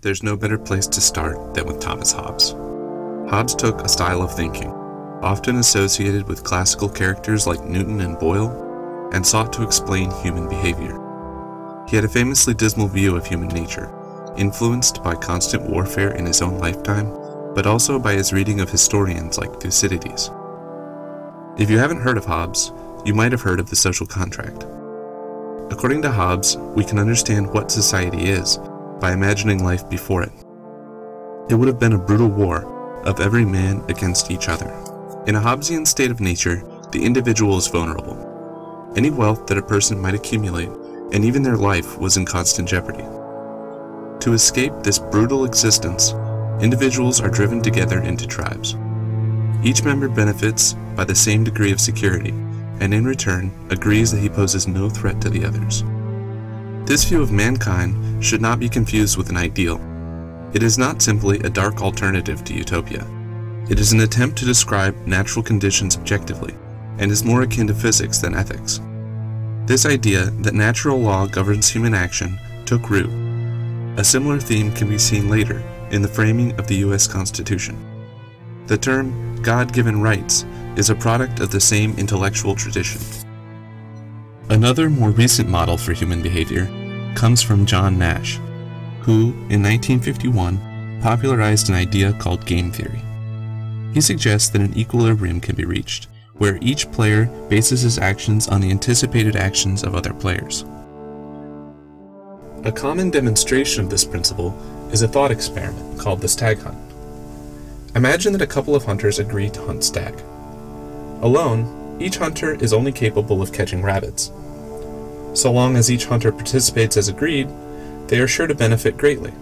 There's no better place to start than with Thomas Hobbes. Hobbes took a style of thinking, often associated with classical characters like Newton and Boyle, and sought to explain human behavior. He had a famously dismal view of human nature, influenced by constant warfare in his own lifetime, but also by his reading of historians like Thucydides. If you haven't heard of Hobbes, you might have heard of the social contract. According to Hobbes, we can understand what society is by imagining life before it. It would have been a brutal war of every man against each other. In a Hobbesian state of nature, the individual is vulnerable. Any wealth that a person might accumulate, and even their life, was in constant jeopardy. To escape this brutal existence, individuals are driven together into tribes. Each member benefits by the same degree of security, and in return agrees that he poses no threat to the others. This view of mankind should not be confused with an ideal. It is not simply a dark alternative to utopia. It is an attempt to describe natural conditions objectively, and is more akin to physics than ethics. This idea that natural law governs human action took root. A similar theme can be seen later in the framing of the U.S. Constitution. The term God-given rights is a product of the same intellectual tradition. Another more recent model for human behavior comes from John Nash, who, in 1951, popularized an idea called game theory. He suggests that an equilibrium can be reached, where each player bases his actions on the anticipated actions of other players. A common demonstration of this principle is a thought experiment called the stag hunt. Imagine that a couple of hunters agree to hunt stag. Alone, each hunter is only capable of catching rabbits. So long as each hunter participates as agreed, they are sure to benefit greatly.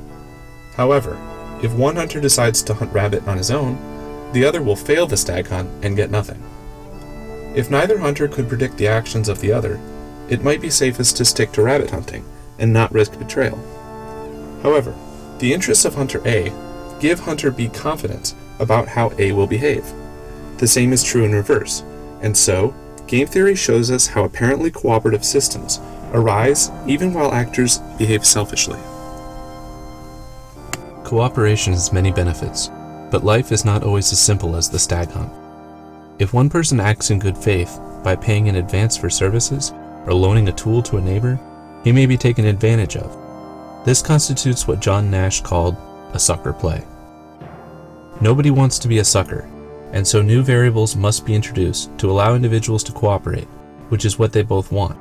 However, if one hunter decides to hunt rabbit on his own, the other will fail the stag hunt and get nothing. If neither hunter could predict the actions of the other, it might be safest to stick to rabbit hunting and not risk betrayal. However, the interests of hunter A give hunter B confidence about how A will behave. The same is true in reverse, and so, game theory shows us how apparently cooperative systems arise even while actors behave selfishly. Cooperation has many benefits, but life is not always as simple as the stag hunt. If one person acts in good faith by paying in advance for services or loaning a tool to a neighbor, he may be taken advantage of. This constitutes what John Nash called a sucker play. Nobody wants to be a sucker, and so new variables must be introduced to allow individuals to cooperate, which is what they both want.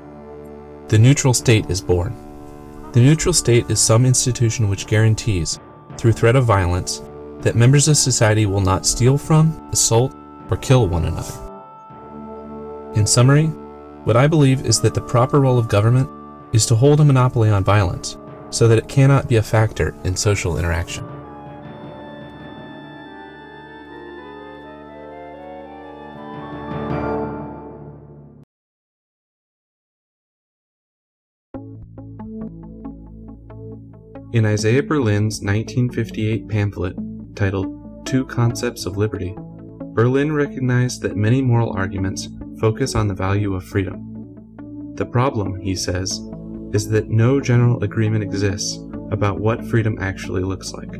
The neutral state is born. The neutral state is some institution which guarantees, through threat of violence, that members of society will not steal from, assault, or kill one another. In summary, what I believe is that the proper role of government is to hold a monopoly on violence, so that it cannot be a factor in social interaction. In Isaiah Berlin's 1958 pamphlet titled Two Concepts of Liberty, Berlin recognized that many moral arguments focus on the value of freedom. The problem, he says, is that no general agreement exists about what freedom actually looks like.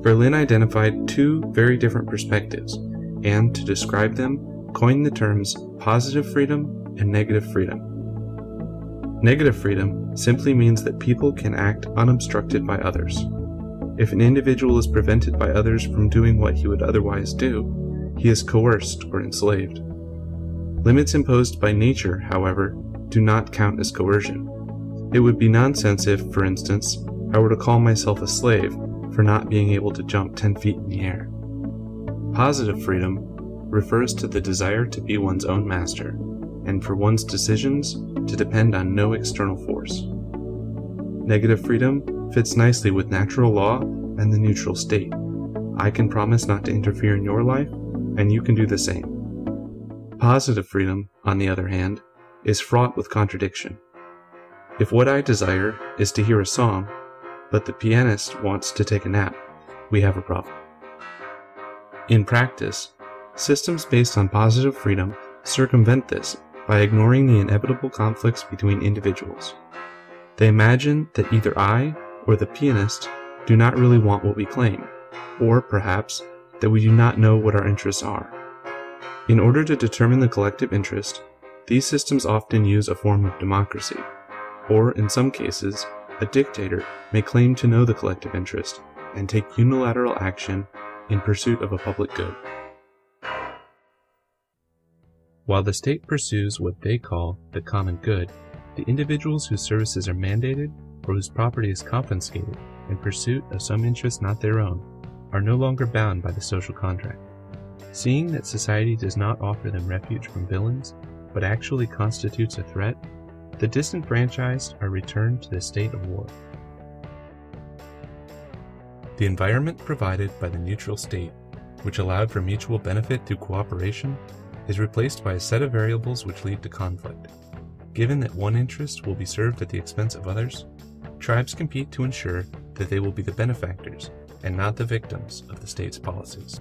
Berlin identified two very different perspectives, and to describe them, coined the terms positive freedom and negative freedom. Negative freedom simply means that people can act unobstructed by others. If an individual is prevented by others from doing what he would otherwise do, he is coerced or enslaved. Limits imposed by nature, however, do not count as coercion. It would be nonsense if, for instance, I were to call myself a slave for not being able to jump 10 feet in the air. Positive freedom refers to the desire to be one's own master, and for one's decisions to depend on no external force. Negative freedom fits nicely with natural law and the neutral state. I can promise not to interfere in your life, and you can do the same. Positive freedom, on the other hand, is fraught with contradiction. If what I desire is to hear a song, but the pianist wants to take a nap, we have a problem. In practice, systems based on positive freedom circumvent this by ignoring the inevitable conflicts between individuals. They imagine that either I or the pianist do not really want what we claim, or perhaps that we do not know what our interests are. In order to determine the collective interest, these systems often use a form of democracy, or in some cases, a dictator may claim to know the collective interest and take unilateral action in pursuit of a public good. While the state pursues what they call the common good, the individuals whose services are mandated or whose property is confiscated in pursuit of some interest not their own are no longer bound by the social contract. Seeing that society does not offer them refuge from villains, but actually constitutes a threat, the disenfranchised are returned to the state of war. The environment provided by the neutral state, which allowed for mutual benefit through cooperation, is replaced by a set of variables which lead to conflict. Given that one interest will be served at the expense of others, tribes compete to ensure that they will be the benefactors and not the victims of the state's policies.